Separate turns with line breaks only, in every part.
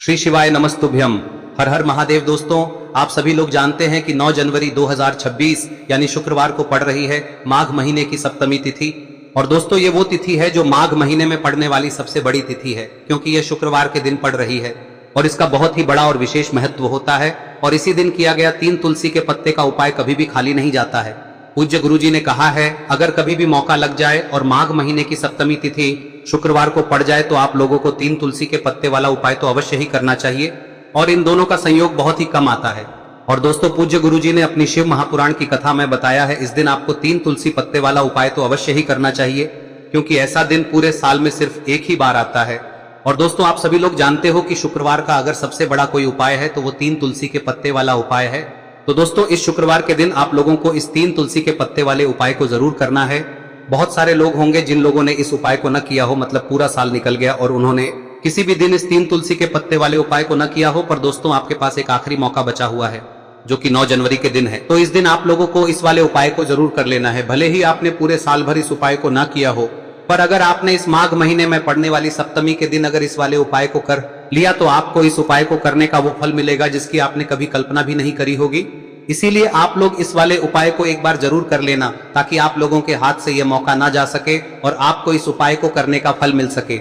श्री शिवाय नमस्तुभ्यम। हर हर महादेव। दोस्तों, आप सभी लोग जानते हैं कि 9 जनवरी 2026 यानी शुक्रवार को पड़ रही है माघ महीने की सप्तमी तिथि। और दोस्तों, ये वो तिथि है जो माघ महीने में पड़ने वाली सबसे बड़ी तिथि है, क्योंकि यह शुक्रवार के दिन पड़ रही है और इसका बहुत ही बड़ा और विशेष महत्व होता है। और इसी दिन किया गया 3 तुलसी के पत्ते का उपाय कभी भी खाली नहीं जाता है। पूज्य गुरुजी ने कहा है, अगर कभी भी मौका लग जाए और माघ महीने की सप्तमी तिथि शुक्रवार को पड़ जाए तो आप लोगों को 3 तुलसी के पत्ते वाला उपाय तो अवश्य ही करना चाहिए। और इन दोनों का संयोग बहुत ही कम आता है। और दोस्तों, पूज्य गुरुजी ने अपनी शिव महापुराण की कथा में बताया है, इस दिन आपको 3 तुलसी पत्ते वाला उपाय तो अवश्य ही करना चाहिए, क्योंकि ऐसा दिन पूरे साल में सिर्फ एक ही बार आता है। और दोस्तों, आप सभी लोग जानते हो कि शुक्रवार का अगर सबसे बड़ा कोई उपाय है तो वो 3 तुलसी के पत्ते वाला उपाय है। तो दोस्तों, इस शुक्रवार के दिन आप लोगों को इस 3 तुलसी के पत्ते वाले उपाय को जरूर करना है। बहुत सारे लोग होंगे जिन लोगों ने इस उपाय को न किया हो, मतलब पूरा साल निकल गया और उन्होंने किसी भी दिन इस 3 तुलसी के पत्ते वाले उपाय को न किया हो। पर दोस्तों, आपके पास एक आखिरी मौका बचा हुआ है, जो कि 9 जनवरी के दिन है। तो इस दिन आप लोगों को इस वाले उपाय को जरूर कर लेना है। भले ही आपने पूरे साल भर इस उपाय को न किया हो, पर अगर आपने इस माघ महीने में पड़ने वाली सप्तमी के दिन अगर इस वाले उपाय को कर लिया तो आपको इस उपाय को करने का वो फल मिलेगा जिसकी आपने कभी कल्पना भी नहीं करी होगी। इसीलिए आप लोग इस वाले उपाय को एक बार जरूर कर लेना, ताकि आप लोगों के हाथ से यह मौका ना जा सके और आपको इस उपाय को करने का फल मिल सके।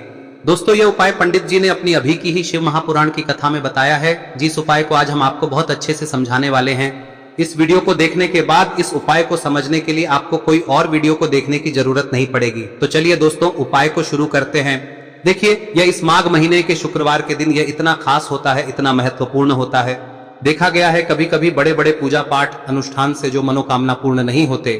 दोस्तों, यह उपाय पंडित जी ने अपनी अभी की ही शिव महापुराण की कथा में बताया है, जिस उपाय को आज हम आपको बहुत अच्छे से समझाने वाले हैं। इस वीडियो को देखने के बाद इस उपाय को समझने के लिए आपको कोई और वीडियो को देखने की जरूरत नहीं पड़ेगी। तो चलिए दोस्तों, उपाय को शुरू करते हैं। देखिए, यह इस माघ महीने के शुक्रवार के दिन यह इतना खास होता है, इतना महत्वपूर्ण होता है। देखा गया है कभी कभी बड़े बड़े पूजा पाठ अनुष्ठान से जो मनोकामना पूर्ण नहीं होते,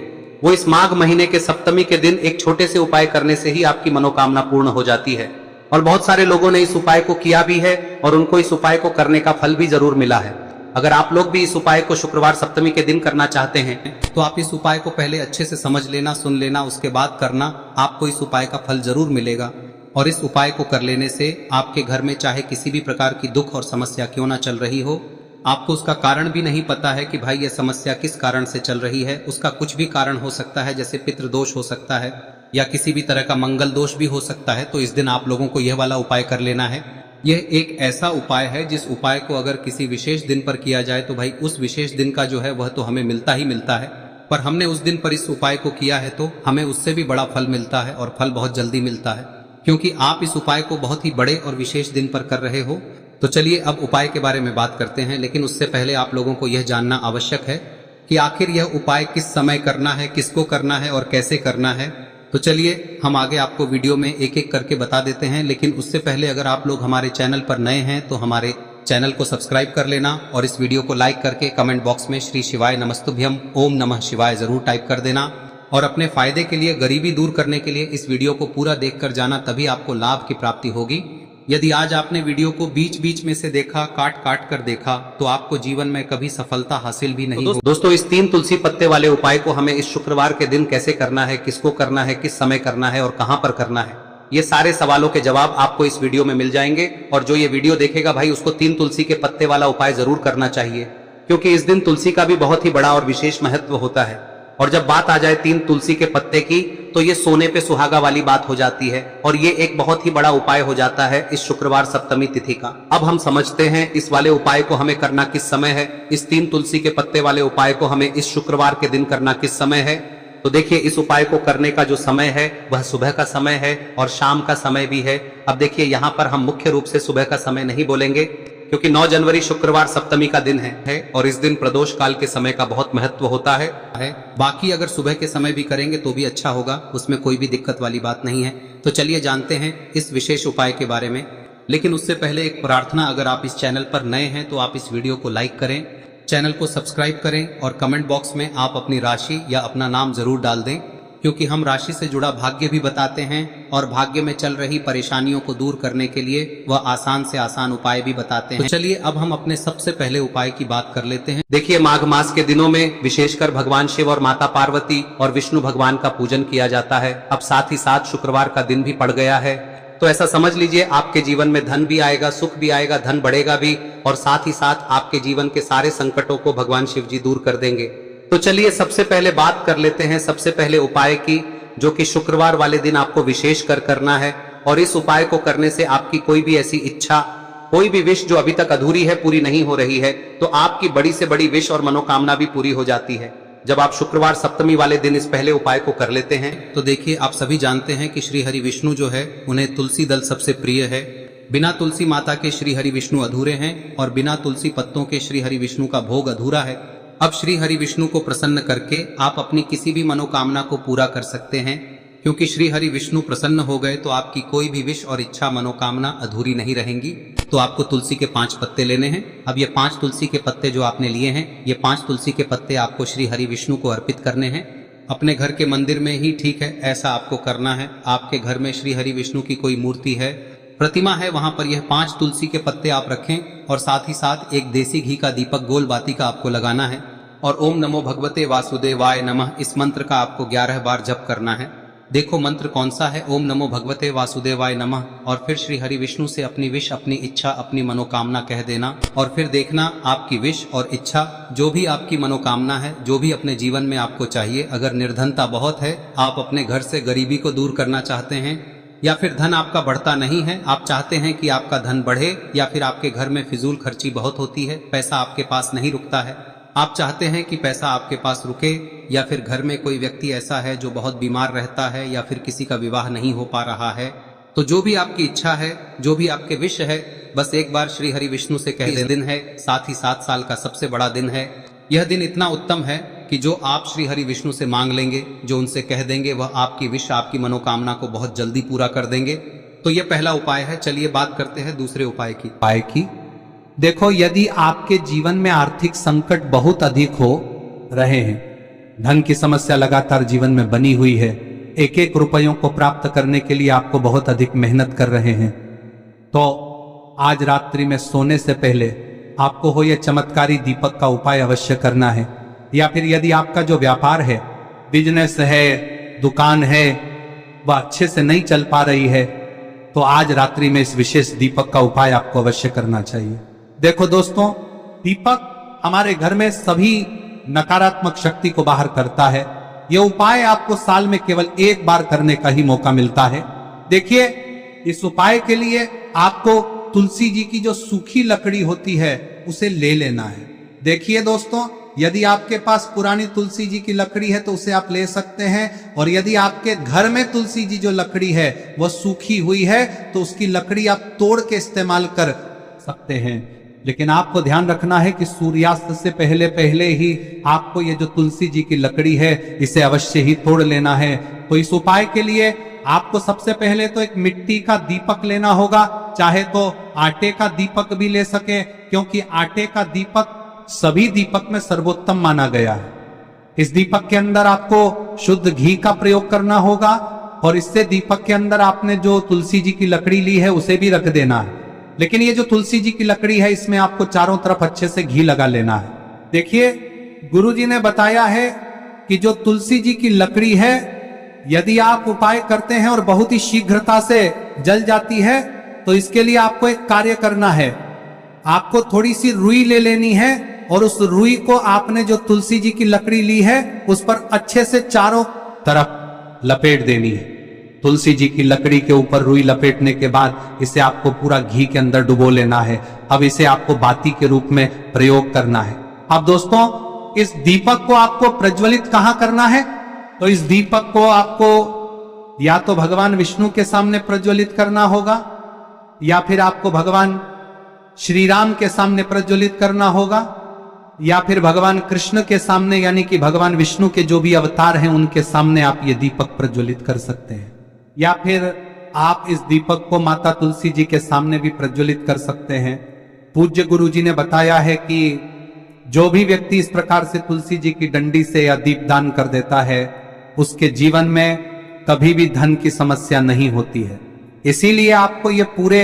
वो इस माघ महीने के सप्तमी के दिन एक छोटे से उपाय करने से ही आपकी मनोकामना पूर्ण हो जाती है। और बहुत सारे लोगों ने इस उपाय को किया भी है और उनको इस उपाय को करने का फल भी जरूर मिला है। अगर आप लोग भी इस उपाय को शुक्रवार सप्तमी के दिन करना चाहते हैं तो आप इस उपाय को पहले अच्छे से समझ लेना, सुन लेना, उसके बाद करना। आपको इस उपाय का फल जरूर मिलेगा। और इस उपाय को कर लेने से आपके घर में चाहे किसी भी प्रकार की दुख और समस्या क्यों ना चल रही हो, आपको उसका कारण भी नहीं पता है कि भाई ये समस्या किस कारण से चल रही है, उसका कुछ भी कारण हो सकता है, जैसे पितृदोष हो सकता है या किसी भी तरह का मंगल दोष भी हो सकता है। तो इस दिन आप लोगों को यह वाला उपाय कर लेना है। यह एक ऐसा उपाय है जिस उपाय को अगर किसी विशेष दिन पर किया जाए तो भाई उस विशेष दिन का जो है वह तो हमें मिलता ही मिलता है। पर हमने उस दिन पर इस उपाय को किया है तो हमें उससे भी बड़ा फल मिलता है, और फल बहुत जल्दी मिलता है, क्योंकि आप इस उपाय को बहुत ही बड़े और विशेष दिन पर कर रहे हो। तो चलिए अब उपाय के बारे में बात करते हैं, लेकिन उससे पहले आप लोगों को यह जानना आवश्यक है कि आखिर यह उपाय किस समय करना है, किसको करना है और कैसे करना है। तो चलिए हम आगे आपको वीडियो में एक एक करके बता देते हैं। लेकिन उससे पहले अगर आप लोग हमारे चैनल पर नए हैं तो हमारे चैनल को सब्सक्राइब कर लेना और इस वीडियो को लाइक करके कमेंट बॉक्स में श्री शिवाय नमस्तुभ्यम ओम नमः शिवाय जरूर टाइप कर देना। और अपने फायदे के लिए, गरीबी दूर करने के लिए इस वीडियो को पूरा देखकर जाना, तभी आपको लाभ की प्राप्ति होगी। यदि आज आपने वीडियो को बीच बीच में से देखा, काट काट कर देखा, तो आपको जीवन में कभी सफलता हासिल भी नहीं होगी। दोस्तों, इस 3 तुलसी पत्ते वाले उपाय को हमें इस शुक्रवार के दिन कैसे करना है, किसको करना है, किस समय करना है और कहां पर करना है, ये सारे सवालों के जवाब आपको इस वीडियो में मिल जाएंगे। और जो ये वीडियो देखेगा भाई, उसको 3 तुलसी के पत्ते वाला उपाय जरूर करना चाहिए, क्योंकि इस दिन तुलसी का भी बहुत ही बड़ा और विशेष महत्व होता है। और जब बात आ जाए 3 तुलसी के पत्ते की, तो ये सोने पे सुहागा वाली बात हो जाती है और ये एक बहुत ही बड़ा उपाय हो जाता है इस शुक्रवार सप्तमी तिथि का। अब हम समझते हैं इस वाले उपाय को हमें करना किस समय है। इस 3 तुलसी के पत्ते वाले उपाय को हमें इस शुक्रवार के दिन करना किस समय है। तो देखिए, इस उपाय को करने का जो समय है वह सुबह का समय है और शाम का समय भी है। अब देखिए, यहाँ पर हम मुख्य रूप से सुबह का समय नहीं बोलेंगे, क्योंकि 9 जनवरी शुक्रवार सप्तमी का दिन है और इस दिन प्रदोष काल के समय का बहुत महत्व होता है। बाकी अगर सुबह के समय भी करेंगे तो भी अच्छा होगा, उसमें कोई भी दिक्कत वाली बात नहीं है। तो चलिए जानते हैं इस विशेष उपाय के बारे में। लेकिन उससे पहले एक प्रार्थना, अगर आप इस चैनल पर नए हैं तो आप इस वीडियो को लाइक करें, चैनल को सब्सक्राइब करें और कमेंट बॉक्स में आप अपनी राशि या अपना नाम जरूर डाल दें, क्योंकि हम राशि से जुड़ा भाग्य भी बताते हैं और भाग्य में चल रही परेशानियों को दूर करने के लिए वह आसान से आसान उपाय भी बताते हैं। तो चलिए अब हम अपने सबसे पहले उपाय की बात कर लेते हैं। देखिए, माघ मास के दिनों में विशेषकर भगवान शिव और माता पार्वती और विष्णु भगवान का पूजन किया जाता है। अब साथ ही साथ शुक्रवार का दिन भी पड़ गया है, तो ऐसा समझ लीजिए आपके जीवन में धन भी आएगा, सुख भी आएगा, धन बढ़ेगा भी, और साथ ही साथ आपके जीवन के सारे संकटों को भगवान शिव जी दूर कर देंगे। तो चलिए सबसे पहले बात कर लेते हैं सबसे पहले उपाय की, जो कि शुक्रवार वाले दिन आपको विशेष कर करना है। और इस उपाय को करने से आपकी कोई भी ऐसी इच्छा कोई भी विश जो अभी तक अधूरी है, पूरी नहीं हो रही है, तो आपकी बड़ी से बड़ी विश और मनोकामना भी पूरी हो जाती है जब आप शुक्रवार सप्तमी वाले दिन इस पहले उपाय को कर लेते हैं। तो देखिए, आप सभी जानते हैं कि श्री हरि विष्णु जो है उन्हें तुलसी दल सबसे प्रिय है। बिना तुलसी माता के श्री हरि विष्णु अधूरे हैं और बिना तुलसी पत्तों के श्री हरि विष्णु का भोग अधूरा है। अब श्री हरि विष्णु को प्रसन्न करके आप अपनी किसी भी मनोकामना को पूरा कर सकते हैं, क्योंकि श्री हरि विष्णु प्रसन्न हो गए तो आपकी कोई भी विश और इच्छा मनोकामना अधूरी नहीं रहेंगी। तो आपको तुलसी के 5 पत्ते लेने हैं। अब ये 5 तुलसी के पत्ते जो आपने लिए हैं, ये 5 तुलसी के पत्ते आपको श्री हरि विष्णु को अर्पित करने हैं। अपने घर के मंदिर में ही ठीक है, ऐसा आपको करना है। आपके घर में श्री हरि विष्णु की कोई मूर्ति है, प्रतिमा है, वहां पर यह 5 तुलसी के पत्ते आप रखें और साथ ही साथ एक देसी घी का दीपक गोल बाती का आपको लगाना है और ओम नमो भगवते वासुदेवाय नमः इस मंत्र का आपको 11 बार जप करना है। देखो मंत्र कौन सा है, ओम नमो भगवते वासुदेवाय नमः, और फिर श्री हरि विष्णु से अपनी विश, अपनी इच्छा, अपनी मनोकामना कह देना और फिर देखना आपकी विश और इच्छा, जो भी आपकी मनोकामना है, जो भी अपने जीवन में आपको चाहिए। अगर निर्धनता बहुत है, आप अपने घर से गरीबी को दूर करना चाहते हैं, या फिर धन आपका बढ़ता नहीं है, आप चाहते हैं कि आपका धन बढ़े, या फिर आपके घर में फिजूल खर्ची बहुत होती है, पैसा आपके पास नहीं रुकता है, आप चाहते हैं कि पैसा आपके पास रुके, या फिर घर में कोई व्यक्ति ऐसा है जो बहुत बीमार रहता है, या फिर किसी का विवाह नहीं हो पा रहा है, तो जो भी आपकी इच्छा है, जो भी आपके विश है, बस एक बार श्री हरि विष्णु से कह दें। दिन है, साथ ही 7 साल का सबसे बड़ा दिन है। यह दिन इतना उत्तम है कि जो आप श्री हरि विष्णु से मांग लेंगे, जो उनसे कह देंगे, वह आपकी विश, आपकी मनोकामना को बहुत जल्दी पूरा कर देंगे। तो यह पहला उपाय है। चलिए बात करते हैं दूसरे उपाय की।
देखो, यदि आपके जीवन में आर्थिक संकट बहुत अधिक हो रहे हैं, धन की समस्या लगातार जीवन में बनी हुई है, एक एक रुपयों को प्राप्त करने के लिए आपको बहुत अधिक मेहनत कर रहे हैं, तो आज रात्रि में सोने से पहले आपको हो यह चमत्कारी दीपक का उपाय अवश्य करना है। या फिर यदि आपका जो व्यापार है, बिजनेस है, दुकान है, वह अच्छे से नहीं चल पा रही है, तो आज रात्रि में इस विशेष दीपक का उपाय आपको अवश्य करना चाहिए। देखो दोस्तों, दीपक हमारे घर में सभी नकारात्मक शक्ति को बाहर करता है। यह उपाय आपको साल में केवल 1 बार करने का ही मौका मिलता है। देखिए, इस उपाय के लिए आपको तुलसी जी की जो सूखी लकड़ी होती है उसे ले लेना है। देखिए दोस्तों, यदि आपके पास पुरानी तुलसी जी की लकड़ी है तो उसे आप ले सकते हैं, और यदि आपके घर में तुलसी जी जो लकड़ी है वह सूखी हुई है तो उसकी लकड़ी आप तोड़ के इस्तेमाल कर सकते हैं। लेकिन आपको ध्यान रखना है कि सूर्यास्त से पहले पहले ही आपको ये जो तुलसी जी की लकड़ी है इसे अवश्य ही तोड़ लेना है। तो इस उपाय के लिए आपको सबसे पहले तो एक मिट्टी का दीपक लेना होगा, चाहे तो आटे का दीपक भी ले सके, क्योंकि आटे का दीपक सभी दीपक में सर्वोत्तम माना गया है। इस दीपक के अंदर आपको शुद्ध घी का प्रयोग करना होगा, और इससे दीपक के अंदर आपने जो तुलसी जी की लकड़ी ली है उसे भी रख देना है। लेकिन ये जो तुलसी जी की लकड़ी है, इसमें आपको चारों तरफ अच्छे से घी लगा लेना है। देखिए, गुरुजी ने बताया है कि जो तुलसी जी की लकड़ी है, यदि आप उपाय करते हैं और बहुत ही शीघ्रता से जल जाती है, तो इसके लिए आपको एक कार्य करना है। आपको थोड़ी सी रुई ले लेनी है और उस रुई को आपने जो तुलसी जी की लकड़ी ली है उस पर अच्छे से चारों तरफ लपेट देनी है। तुलसी जी की लकड़ी के ऊपर रुई लपेटने के बाद इसे आपको पूरा घी के अंदर डुबो लेना है। अब इसे आपको बाती के रूप में प्रयोग करना है। अब दोस्तों, इस दीपक को आपको प्रज्वलित कहां करना है? तो इस दीपक को आपको या तो भगवान विष्णु के सामने प्रज्वलित करना होगा, या फिर आपको भगवान श्री राम के सामने प्रज्वलित करना होगा, या फिर भगवान कृष्ण के सामने, यानी कि भगवान विष्णु के जो भी अवतार हैं उनके सामने आप ये दीपक प्रज्वलित कर सकते हैं। या फिर आप इस दीपक को माता तुलसी जी के सामने भी प्रज्वलित कर सकते हैं। पूज्य गुरु जी ने बताया है कि जो भी व्यक्ति इस प्रकार से तुलसी जी की डंडी से या दीपदान कर देता है, उसके जीवन में कभी भी धन की समस्या नहीं होती है। इसीलिए आपको ये पूरे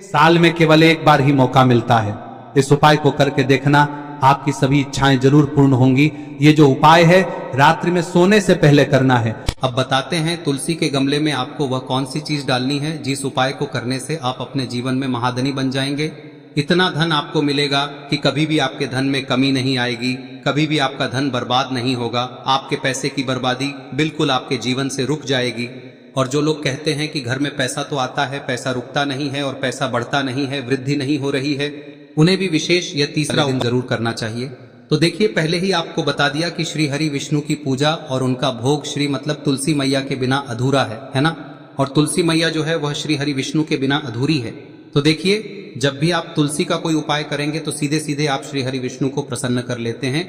साल में केवल 1 बार ही मौका मिलता है। इस उपाय को करके देखना, आपकी सभी इच्छाएं जरूर पूर्ण होंगी। ये जो उपाय है रात्रि में सोने से पहले करना है।
अब बताते हैं तुलसी के गमले में आपको वह कौन सी चीज डालनी है जिस उपाय को करने से आप अपने जीवन में महाधनी बन जाएंगे। इतना धन आपको मिलेगा कि कभी भी आपके धन में कमी नहीं आएगी, कभी भी आपका धन बर्बाद नहीं होगा। आपके पैसे की बर्बादी बिल्कुल आपके जीवन से रुक जाएगी। और जो लोग कहते हैं कि घर में पैसा तो आता है, पैसा रुकता नहीं है और पैसा बढ़ता नहीं है, वृद्धि नहीं हो रही है, उन्हें भी विशेष यह तीसरा दिन जरूर करना चाहिए। तो देखिए, पहले ही आपको बता दिया कि श्री हरि विष्णु की पूजा और उनका भोग श्री मतलब तुलसी मैया के बिना अधूरा है ना। और तुलसी मैया जो है वह श्री हरि विष्णु के बिना अधूरी है। तो देखिए, जब भी आप तुलसी का कोई उपाय करेंगे तो सीधे सीधे आप श्री हरि विष्णु को प्रसन्न कर लेते हैं।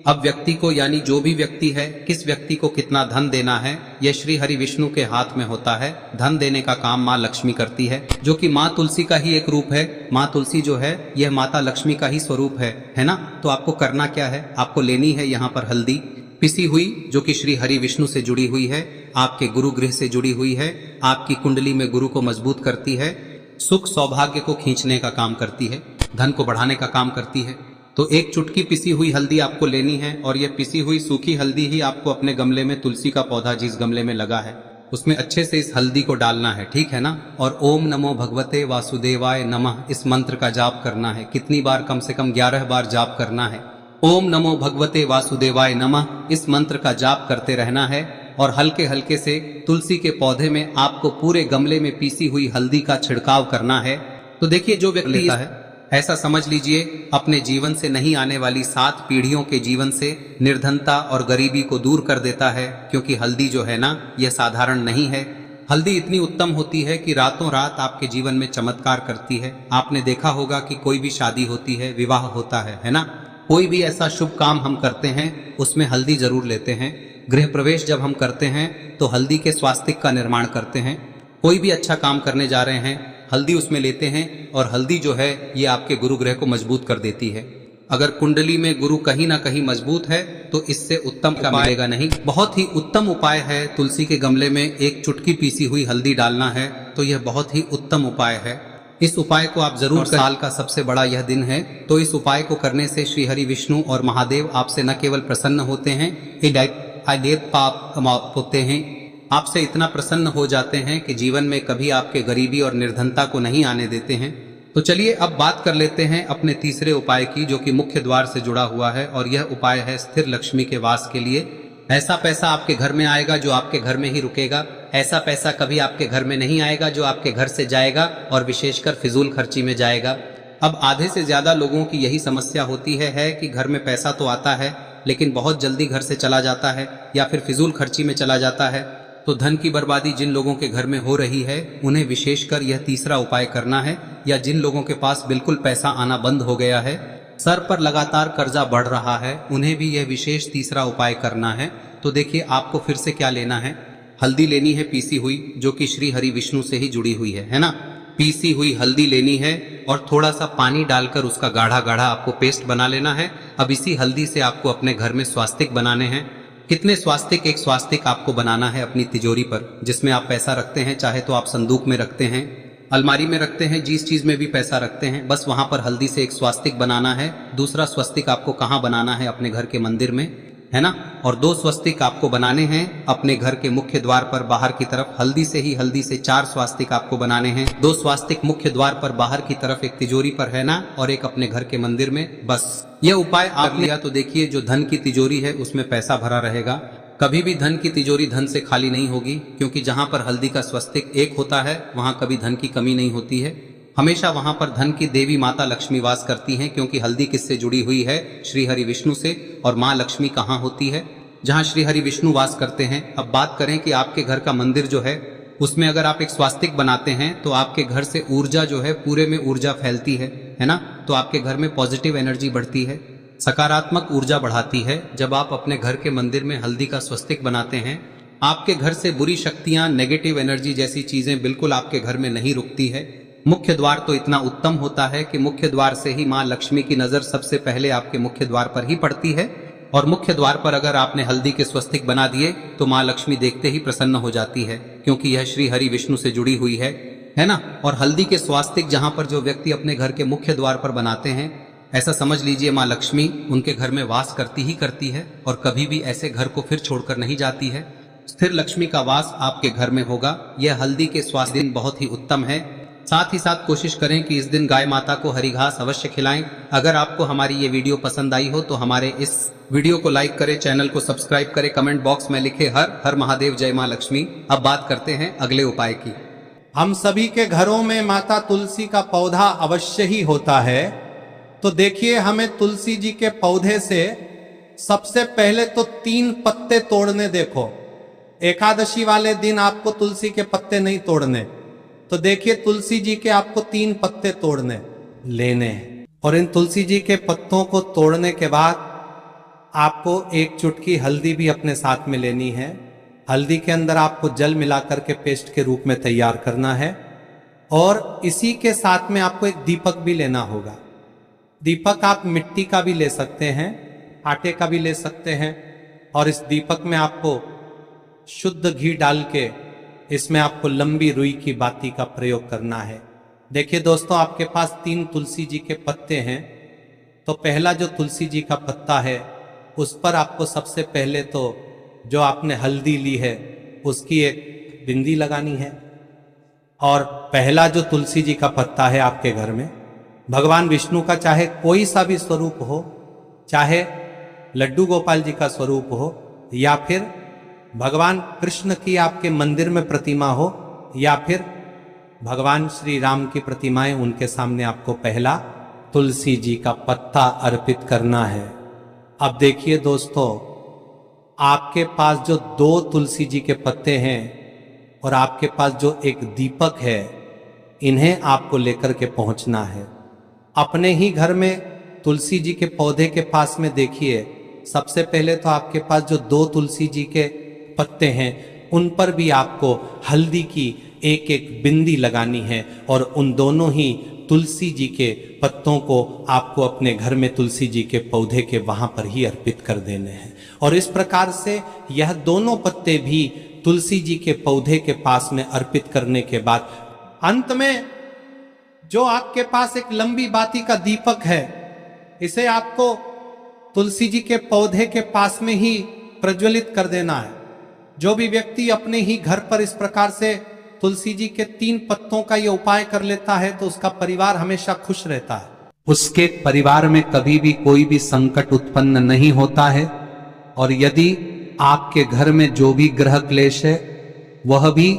अब व्यक्ति को, यानी जो भी व्यक्ति है, किस व्यक्ति को कितना धन देना है, यह श्री हरि विष्णु के हाथ में होता है। धन देने का काम माँ लक्ष्मी करती है, जो कि माँ तुलसी का ही एक रूप है। माँ तुलसी जो है यह माता लक्ष्मी का ही स्वरूप है ना। तो आपको करना क्या है, आपको लेनी है यहाँ पर हल्दी पिसी हुई, जो कि श्री हरि विष्णु से जुड़ी हुई है, आपके गुरु गृह से जुड़ी हुई है, आपकी कुंडली में गुरु को मजबूत करती है, सुख सौभाग्य को खींचने का काम करती है, धन को बढ़ाने का काम करती है। तो एक चुटकी पिसी हुई हल्दी आपको लेनी है और यह पिसी हुई सूखी हल्दी ही आपको अपने गमले में, तुलसी का पौधा जिस गमले में लगा है उसमें अच्छे से इस हल्दी को डालना है, ठीक है ना। और ओम नमो भगवते वासुदेवाय नमः इस मंत्र का जाप करना है। कितनी बार? कम से कम 11 बार जाप करना है। ओम नमो भगवते वासुदेवाय नमः इस मंत्र का जाप करते रहना है और हल्के हल्के से तुलसी के पौधे में आपको पूरे गमले में पीसी हुई हल्दी का छिड़काव करना है। तो देखिए, जो व्यक्ति लेता है, ऐसा समझ लीजिए अपने जीवन से नहीं आने वाली 7 पीढ़ियों के जीवन से निर्धनता और गरीबी को दूर कर देता है। क्योंकि हल्दी जो है ना, यह साधारण नहीं है। हल्दी इतनी उत्तम होती है कि रातों रात आपके जीवन में चमत्कार करती है। आपने देखा होगा कि कोई भी शादी होती है, विवाह होता है ना, कोई भी ऐसा शुभ काम हम करते हैं उसमें हल्दी जरूर लेते हैं। गृह प्रवेश जब हम करते हैं तो हल्दी के स्वास्तिक का निर्माण करते हैं। कोई भी अच्छा काम करने जा रहे हैं, हल्दी उसमें लेते हैं और हल्दी जो है ये आपके गुरु ग्रह को मजबूत कर देती है। अगर कुंडली में गुरु कहीं ना कहीं मजबूत है तो इससे उत्तम का मिलेगा नहीं। बहुत ही उत्तम उपाय है, तुलसी के गमले में एक चुटकी पीसी हुई हल्दी डालना है, तो यह बहुत ही उत्तम उपाय है। इस उपाय को आप जरूर, साल का सबसे बड़ा यह दिन है, तो इस उपाय को करने से श्री हरि विष्णु और महादेव आपसे न केवल प्रसन्न होते हैं, होते हैं, आपसे इतना प्रसन्न हो जाते हैं कि जीवन में कभी आपके गरीबी और निर्धनता को नहीं आने देते हैं। तो चलिए अब बात कर लेते हैं अपने तीसरे उपाय की, जो कि मुख्य द्वार से जुड़ा हुआ है और यह उपाय है स्थिर लक्ष्मी के वास के लिए। ऐसा पैसा आपके घर में आएगा जो आपके घर में ही रुकेगा। ऐसा पैसा कभी आपके घर में नहीं आएगा जो आपके घर से जाएगा और विशेषकर फिजूल खर्ची में जाएगा। अब आधे से ज्यादा लोगों की यही समस्या होती है कि घर में पैसा तो आता है लेकिन बहुत जल्दी घर से चला जाता है या फिर फिजूल खर्ची में चला जाता है। तो धन की बर्बादी जिन लोगों के घर में हो रही है उन्हें विशेषकर यह तीसरा उपाय करना है, या जिन लोगों के पास बिल्कुल पैसा आना बंद हो गया है, सर पर लगातार कर्जा बढ़ रहा है, उन्हें भी यह विशेष तीसरा उपाय करना है। तो देखिए, आपको फिर से क्या लेना है, हल्दी लेनी है पीसी हुई, जो कि श्री हरि विष्णु से ही जुड़ी हुई है ना। पीसी हुई हल्दी लेनी है और थोड़ा सा पानी डालकर उसका गाढ़ा गाढ़ा आपको पेस्ट बना लेना है। अब इसी हल्दी से आपको अपने घर में स्वास्तिक बनाने हैं। कितने स्वास्तिक? एक स्वास्तिक आपको बनाना है अपनी तिजोरी पर, जिसमें आप पैसा रखते हैं, चाहे तो आप संदूक में रखते हैं, अलमारी में रखते हैं, जिस चीज में भी पैसा रखते हैं, बस वहां पर हल्दी से एक स्वास्तिक बनाना है। दूसरा स्वस्तिक आपको कहाँ बनाना है? अपने घर के मंदिर में, है ना। और 2 स्वस्तिक आपको बनाने हैं अपने घर के मुख्य द्वार पर बाहर की तरफ। हल्दी से 4 स्वास्तिक आपको बनाने हैं। 2 स्वास्तिक मुख्य द्वार पर बाहर की तरफ, एक तिजोरी पर, है ना, और एक अपने घर के मंदिर में। बस यह उपाय आप लिया तो देखिए, जो धन की तिजोरी है उसमें पैसा भरा रहेगा। कभी भी धन की तिजोरी धन से खाली नहीं होगी, क्योंकि जहां पर हल्दी का स्वस्तिक एक होता है वहां कभी धन की कमी नहीं होती है। हमेशा वहां पर धन की देवी माता लक्ष्मी वास करती हैं, क्योंकि हल्दी किससे जुड़ी हुई है? श्री हरि विष्णु से। और माँ लक्ष्मी कहाँ होती है? जहाँ श्री हरि विष्णु वास करते हैं। अब बात करें कि आपके घर का मंदिर जो है उसमें अगर आप एक स्वास्तिक बनाते हैं तो आपके घर से ऊर्जा जो है, पूरे में ऊर्जा फैलती है ना। तो आपके घर में पॉजिटिव एनर्जी बढ़ती है, सकारात्मक ऊर्जा बढ़ाती है। जब आप अपने घर के मंदिर में हल्दी का स्वस्तिक बनाते हैं, आपके घर से बुरी शक्तियां, नेगेटिव एनर्जी जैसी चीजें बिल्कुल आपके घर में नहीं रुकती है। मुख्य द्वार तो इतना उत्तम होता है कि मुख्य द्वार से ही माँ लक्ष्मी की नजर सबसे पहले आपके मुख्य द्वार पर ही पड़ती है। और मुख्य द्वार पर अगर आपने हल्दी के स्वस्तिक बना दिए तो माँ लक्ष्मी देखते ही प्रसन्न हो जाती है, क्योंकि यह श्री हरि विष्णु से जुड़ी हुई है ना। और हल्दी के स्वास्तिक जहां पर जो व्यक्ति अपने घर के मुख्य द्वार पर बनाते हैं, ऐसा समझ लीजिए माँ लक्ष्मी उनके घर में वास करती ही करती है और कभी भी ऐसे घर को फिर छोड़कर नहीं जाती है। स्थिर लक्ष्मी का वास आपके घर में होगा। यह हल्दी के स्वास्थ्य दिन बहुत ही उत्तम है। साथ ही साथ कोशिश करें कि इस दिन गाय माता को हरी घास अवश्य खिलाएं। अगर आपको हमारी ये वीडियो पसंद आई हो तो हमारे इस वीडियो को लाइक करें, चैनल को सब्सक्राइब करें, कमेंट बॉक्स में लिखे हर हर महादेव, जय मां लक्ष्मी। अब बात करते हैं अगले उपाय की।
हम सभी के घरों में माता तुलसी का पौधा अवश्य ही होता है। तो देखिए, हमें तुलसी जी के पौधे से सबसे पहले तो 3 पत्ते तोड़ने। देखो, एकादशी वाले दिन आपको तुलसी के पत्ते नहीं तोड़ने। तो देखिए, तुलसी जी के आपको 3 पत्ते तोड़ने लेने हैं। और इन तुलसी जी के पत्तों को तोड़ने के बाद आपको 1 चुटकी हल्दी भी अपने साथ में लेनी है। हल्दी के अंदर आपको जल मिलाकर के पेस्ट के रूप में तैयार करना है। और इसी के साथ में आपको एक दीपक भी लेना होगा। दीपक आप मिट्टी का भी ले सकते हैं, आटे का भी ले सकते हैं। और इस दीपक में आपको शुद्ध घी डाल के इसमें आपको लंबी रुई की बाती का प्रयोग करना है। देखिए दोस्तों, आपके पास 3 तुलसी जी के पत्ते हैं। तो पहला जो तुलसी जी का पत्ता है उस पर आपको सबसे पहले तो जो आपने हल्दी ली है उसकी एक बिंदी लगानी है। और पहला जो तुलसी जी का पत्ता है आपके घर में, भगवान विष्णु का चाहे कोई सा भी स्वरूप हो, चाहे लड्डू गोपाल जी का स्वरूप हो, या फिर भगवान कृष्ण की आपके मंदिर में प्रतिमा हो, या फिर भगवान श्री राम की प्रतिमाएं, उनके सामने आपको पहला तुलसी जी का पत्ता अर्पित करना है। अब देखिए दोस्तों, आपके पास जो 2 तुलसी जी के पत्ते हैं और आपके पास जो एक दीपक है, इन्हें आपको लेकर के पहुंचना है। अपने ही घर में तुलसी जी के पौधे के पास में देखिए, सबसे पहले तो आपके पास जो 2 तुलसी जी के पत्ते हैं उन पर भी आपको हल्दी की एक एक बिंदी लगानी है। और उन दोनों ही तुलसी जी के पत्तों को आपको अपने घर में तुलसी जी के पौधे के वहां पर ही अर्पित कर देने हैं। और इस प्रकार से यह दोनों पत्ते भी तुलसी जी के पौधे के पास में अर्पित करने के बाद अंत में जो आपके पास एक लंबी बाती का दीपक है, इसे आपको तुलसी जी के पौधे के पास में ही प्रज्वलित कर देना है। जो भी व्यक्ति अपने ही घर पर इस प्रकार से तुलसी जी के 3 पत्तों का ये उपाय कर लेता है तो उसका परिवार हमेशा खुश रहता है। उसके परिवार में कभी भी कोई भी संकट उत्पन्न नहीं होता है। और यदि आपके घर में जो भी ग्रह क्लेश है वह भी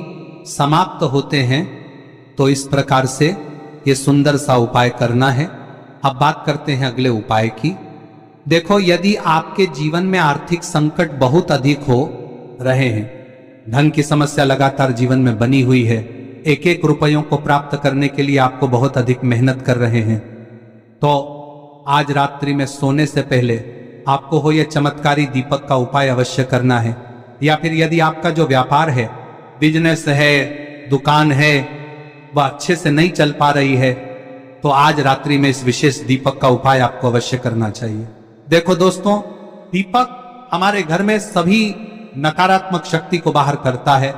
समाप्त होते हैं। तो इस प्रकार से ये सुंदर सा उपाय करना है। अब बात करते हैं अगले उपाय की। देखो, यदि आपके जीवन में आर्थिक संकट बहुत अधिक हो रहे हैं, धन की समस्या लगातार जीवन में बनी हुई है, एक एक रुपयों को प्राप्त करने के लिए आपको बहुत अधिक मेहनत कर रहे हैं, तो आज रात्रि में सोने से पहले आपको हो यह चमत्कारी दीपक का उपाय अवश्य करना है। या फिर यदि आपका जो व्यापार है, बिजनेस है, दुकान है, वह अच्छे से नहीं चल पा रही है, तो आज रात्रि में इस विशेष दीपक का उपाय आपको अवश्य करना चाहिए। देखो दोस्तों, दीपक हमारे घर में सभी नकारात्मक शक्ति को बाहर करता है।